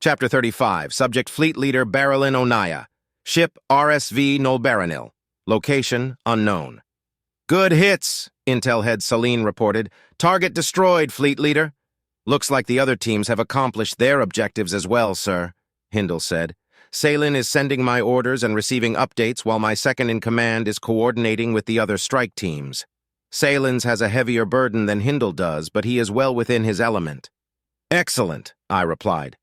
Chapter 35, Subject Fleet Leader Barilyn Onaya. Ship RSV Naril. Location unknown. Good hits, Intel head Celine reported. Target destroyed, Fleet Leader. Looks like the other teams have accomplished their objectives as well, sir, Hindle said. Celine is sending my orders and receiving updates while my second-in-command is coordinating with the other strike teams. Celine's has a heavier burden than Hindle does, but he is well within his element. Excellent, I replied.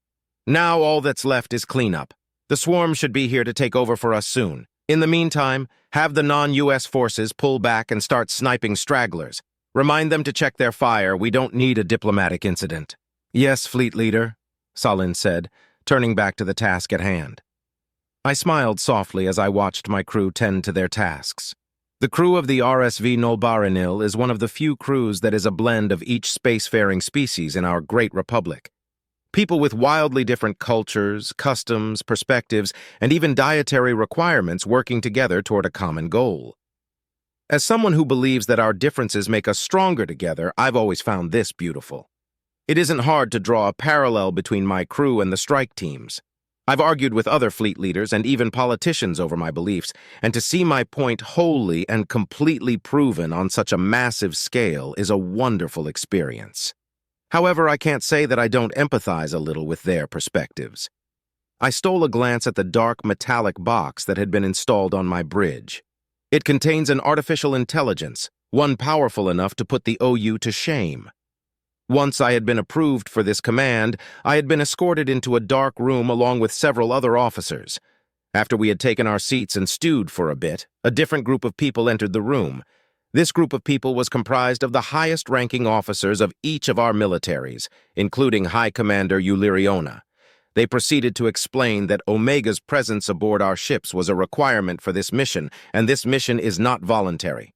Now all that's left is cleanup. The swarm should be here to take over for us soon. In the meantime, have the non-U.S. forces pull back and start sniping stragglers. Remind them to check their fire. We don't need a diplomatic incident. Yes, Fleet Leader, Celine said, turning back to the task at hand. I smiled softly as I watched my crew tend to their tasks. The crew of the RSV Naril is one of the few crews that is a blend of each spacefaring species in our great republic. People with wildly different cultures, customs, perspectives, and even dietary requirements working together toward a common goal. As someone who believes that our differences make us stronger together, I've always found this beautiful. It isn't hard to draw a parallel between my crew and the strike teams. I've argued with other fleet leaders and even politicians over my beliefs, and to see my point wholly and completely proven on such a massive scale is a wonderful experience. However, I can't say that I don't empathize a little with their perspectives. I stole a glance at the dark metallic box that had been installed on my bridge. It contains an artificial intelligence, one powerful enough to put the OU to shame. Once I had been approved for this command, I had been escorted into a dark room along with several other officers. After we had taken our seats and stewed for a bit, a different group of people entered the room. This group of people was comprised of the highest-ranking officers of each of our militaries, including High Commander Uliriona. They proceeded to explain that Omega's presence aboard our ships was a requirement for this mission, and this mission is not voluntary.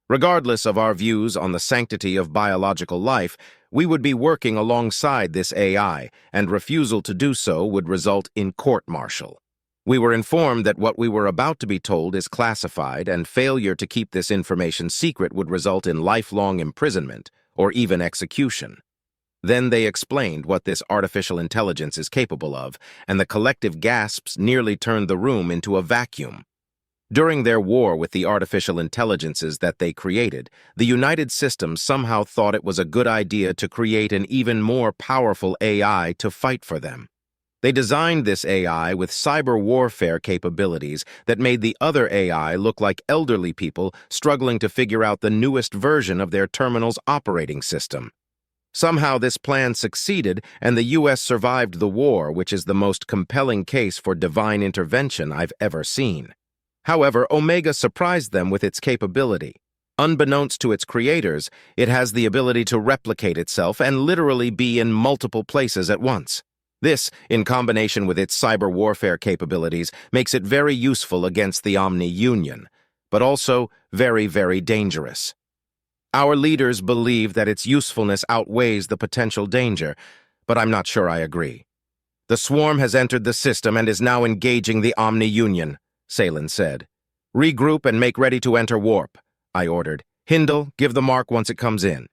Regardless of our views on the sanctity of biological life, we would be working alongside this AI, and refusal to do so would result in court-martial. We were informed that what we were about to be told is classified, and failure to keep this information secret would result in lifelong imprisonment or even execution. Then they explained what this artificial intelligence is capable of, and the collective gasps nearly turned the room into a vacuum. During their war with the artificial intelligences that they created, the United Systems somehow thought it was a good idea to create an even more powerful AI to fight for them. They designed this AI with cyber warfare capabilities that made the other AI look like elderly people struggling to figure out the newest version of their terminal's operating system. Somehow this plan succeeded, and the U.S. survived the war, which is the most compelling case for divine intervention I've ever seen. However, Omega surprised them with its capability. Unbeknownst to its creators, it has the ability to replicate itself and literally be in multiple places at once. This, in combination with its cyber warfare capabilities, makes it very useful against the Omni-Union, but also very, very dangerous. Our leaders believe that its usefulness outweighs the potential danger, but I'm not sure I agree. The swarm has entered the system and is now engaging the Omni-Union, Celine said. Regroup and make ready to enter warp, I ordered. Hindle, give the mark once it comes in.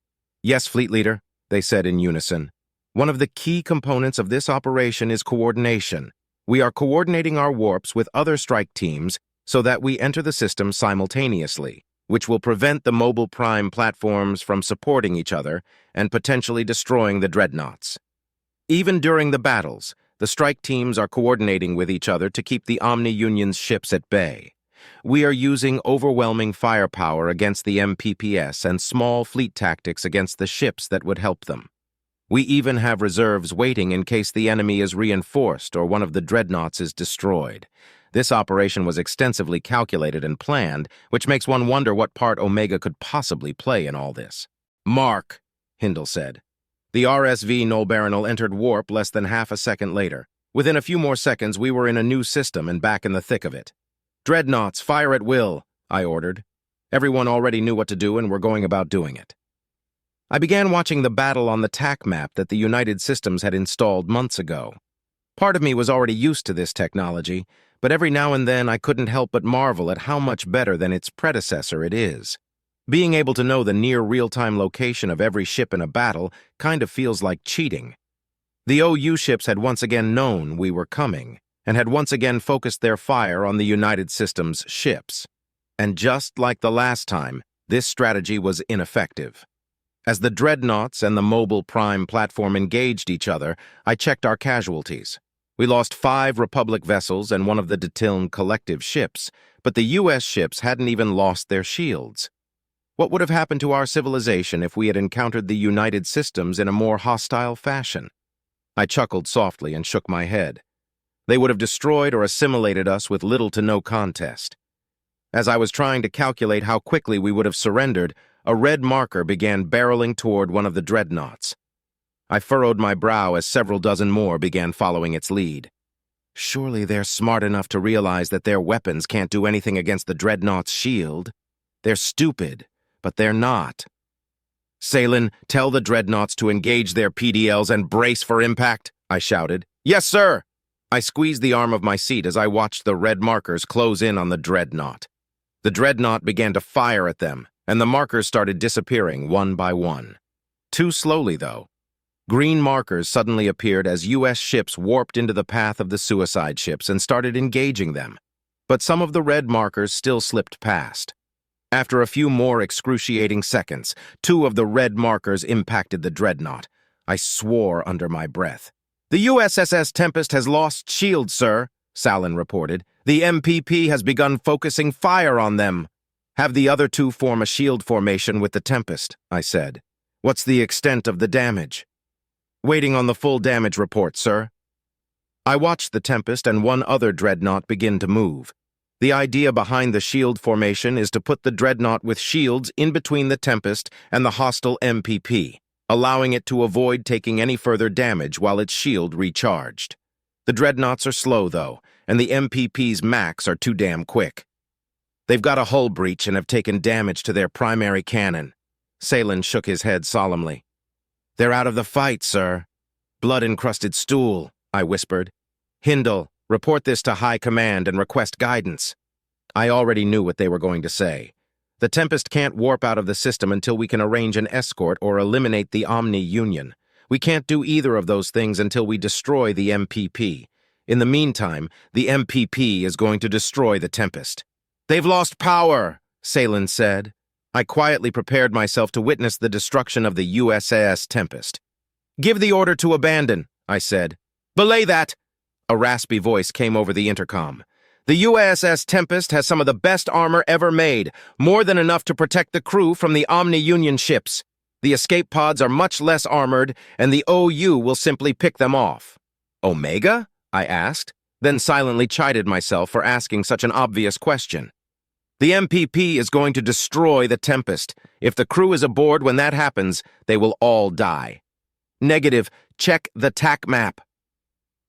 Yes, Fleet Leader, they said in unison. One of the key components of this operation is coordination. We are coordinating our warps with other strike teams so that we enter the system simultaneously, which will prevent the mobile prime platforms from supporting each other and potentially destroying the Dreadnoughts. Even during the battles, the strike teams are coordinating with each other to keep the Omni-Union's ships at bay. We are using overwhelming firepower against the MPPS and small fleet tactics against the ships that would help them. We even have reserves waiting in case the enemy is reinforced or one of the Dreadnoughts is destroyed. This operation was extensively calculated and planned, which makes one wonder what part Omega could possibly play in all this. Mark, Hindle said. The RSV Naril entered warp less than half a second later. Within a few more seconds, we were in a new system and back in the thick of it. Dreadnoughts, fire at will, I ordered. Everyone already knew what to do and were going about doing it. I began watching the battle on the TAC map that the United Systems had installed months ago. Part of me was already used to this technology, but every now and then I couldn't help but marvel at how much better than its predecessor it is. Being able to know the near real-time location of every ship in a battle kind of feels like cheating. The OU ships had once again known we were coming, and had once again focused their fire on the United Systems ships. And just like the last time, this strategy was ineffective. As the Dreadnoughts and the mobile prime platform engaged each other, I checked our casualties. We lost 5 Republic vessels and one of the Detiln collective ships, but the U.S. ships hadn't even lost their shields. What would have happened to our civilization if we had encountered the United Systems in a more hostile fashion? I chuckled softly and shook my head. They would have destroyed or assimilated us with little to no contest. As I was trying to calculate how quickly we would have surrendered, a red marker began barreling toward one of the Dreadnoughts. I furrowed my brow as several dozen more began following its lead. Surely they're smart enough to realize that their weapons can't do anything against the Dreadnought's shield. They're stupid, but they're not. Salen, tell the Dreadnoughts to engage their PDLs and brace for impact, I shouted. Yes, sir! I squeezed the arm of my seat as I watched the red markers close in on the Dreadnought. The Dreadnought began to fire at them, and the markers started disappearing one by one. Too slowly, though. Green markers suddenly appeared as U.S. ships warped into the path of the suicide ships and started engaging them. But some of the red markers still slipped past. After a few more excruciating seconds, 2 of the red markers impacted the Dreadnought. I swore under my breath. The USS Tempest has lost shields, sir, Salen reported. The MPP has begun focusing fire on them. Have the other 2 form a shield formation with the Tempest, I said. What's the extent of the damage? Waiting on the full damage report, sir. I watched the Tempest and one other Dreadnought begin to move. The idea behind the shield formation is to put the Dreadnought with shields in between the Tempest and the hostile MPP, allowing it to avoid taking any further damage while its shield recharged. The Dreadnoughts are slow, though, and the MPP's max are too damn quick. They've got a hull breach and have taken damage to their primary cannon. Salen shook his head solemnly. They're out of the fight, sir. Blood-encrusted stool, I whispered. Hindle, report this to High Command and request guidance. I already knew what they were going to say. The Tempest can't warp out of the system until we can arrange an escort or eliminate the Omni-Union. We can't do either of those things until we destroy the MPP. In the meantime, the MPP is going to destroy the Tempest. They've lost power, Salen said. I quietly prepared myself to witness the destruction of the USS Tempest. Give the order to abandon, I said. Belay that! A raspy voice came over the intercom. The USS Tempest has some of the best armor ever made, more than enough to protect the crew from the Omni-Union ships. The escape pods are much less armored, and the OU will simply pick them off. Omega? I asked, then silently chided myself for asking such an obvious question. The MPP is going to destroy the Tempest. If the crew is aboard when that happens, they will all die. Negative. Check the TAC map.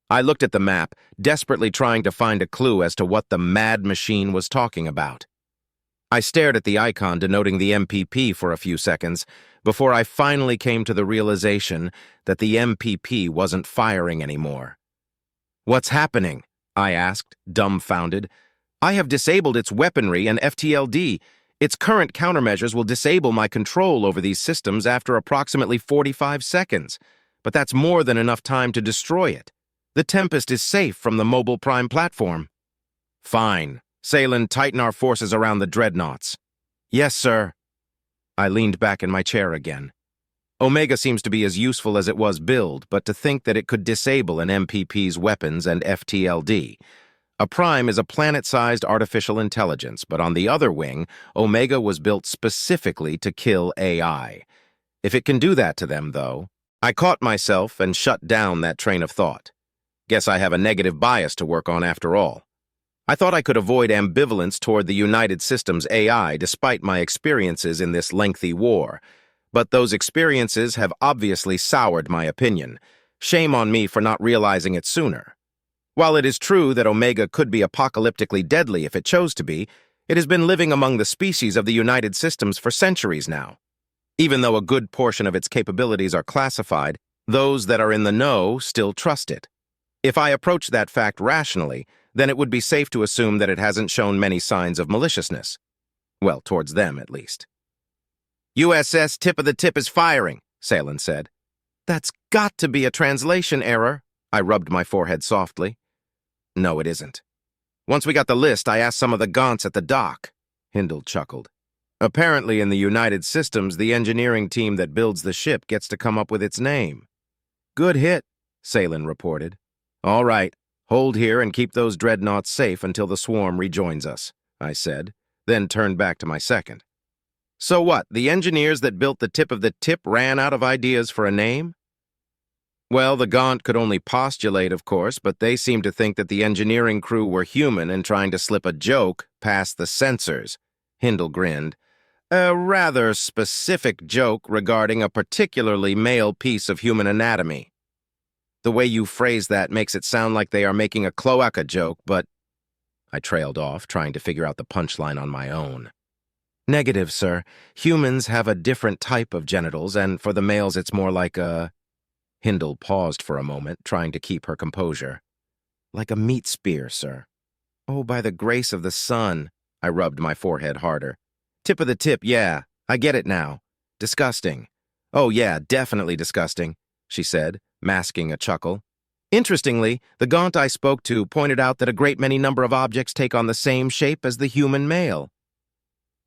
I looked at the map, desperately trying to find a clue as to what the mad machine was talking about. I stared at the icon denoting the MPP for a few seconds before I finally came to the realization that the MPP wasn't firing anymore. What's happening? I asked, dumbfounded. I have disabled its weaponry and FTLD. Its current countermeasures will disable my control over these systems after approximately 45 seconds, but that's more than enough time to destroy it. The Tempest is safe from the mobile prime platform. Fine. Salen, tighten our forces around the Dreadnoughts. Yes, sir. I leaned back in my chair again. Omega seems to be as useful as it was built, but to think that it could disable an MPP's weapons and FTLD. A prime is a planet-sized artificial intelligence, but on the other wing, Omega was built specifically to kill AI. If it can do that to them, though, I caught myself and shut down that train of thought. Guess I have a negative bias to work on after all. I thought I could avoid ambivalence toward the United Systems AI despite my experiences in this lengthy war. But those experiences have obviously soured my opinion. Shame on me for not realizing it sooner. While it is true that Omega could be apocalyptically deadly if it chose to be, it has been living among the species of the United Systems for centuries now. Even though a good portion of its capabilities are classified, those that are in the know still trust it. If I approach that fact rationally, then it would be safe to assume that it hasn't shown many signs of maliciousness. Well, towards them, at least. USS Tip of the Tip is firing, Salen said. That's got to be a translation error. I rubbed my forehead softly. No, it isn't. Once we got the list, I asked some of the gaunts at the dock. Hindle chuckled. Apparently in the United Systems, the engineering team that builds the ship gets to come up with its name. Good hit, Salen reported. All right, hold here and keep those dreadnoughts safe until the swarm rejoins us, I said, then turned back to my second. So what, the engineers that built the tip of the tip ran out of ideas for a name? Well, the Gaunt could only postulate, of course, but they seemed to think that the engineering crew were human and trying to slip a joke past the censors. Hindle grinned. A rather specific joke regarding a particularly male piece of human anatomy. The way you phrase that makes it sound like they are making a cloaca joke, but I trailed off, trying to figure out the punchline on my own. Negative, sir. Humans have a different type of genitals, and for the males it's more like a... Hindle paused for a moment, trying to keep her composure. Like a meat spear, sir. Oh, by the grace of the sun. I rubbed my forehead harder. Tip of the tip, yeah. I get it now. Disgusting. Oh, yeah, definitely disgusting, she said, masking a chuckle. Interestingly, the Gaunt I spoke to pointed out that a great many number of objects take on the same shape as the human male.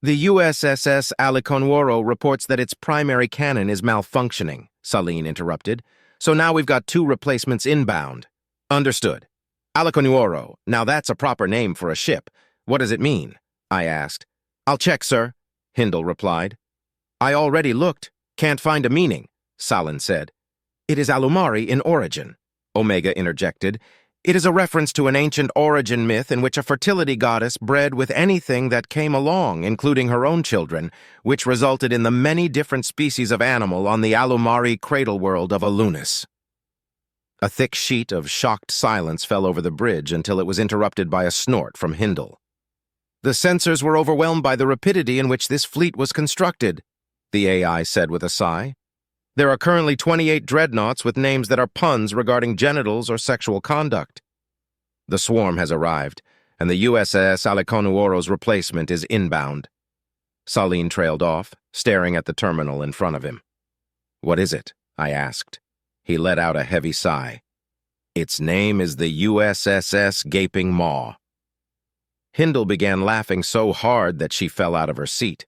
The USSS Aliconworo reports that its primary cannon is malfunctioning, Saline interrupted. So now we've got 2 replacements inbound. Understood. Aliconworo, now that's a proper name for a ship. What does it mean? I asked. I'll check, sir, Hindle replied. I already looked. Can't find a meaning, Salin said. It is Alumari in origin, Omega interjected. It is a reference to an ancient origin myth in which a fertility goddess bred with anything that came along, including her own children, which resulted in the many different species of animal on the Alumari cradle world of Alunis. A thick sheet of shocked silence fell over the bridge until it was interrupted by a snort from Hindle. The censors were overwhelmed by the rapidity in which this fleet was constructed, the AI said with a sigh. There are currently 28 dreadnoughts with names that are puns regarding genitals or sexual conduct. The swarm has arrived, and the USS Aliconworo's replacement is inbound. Saline trailed off, staring at the terminal in front of him. What is it? I asked. He let out a heavy sigh. Its name is the USSS Gaping Maw. Hindle began laughing so hard that she fell out of her seat.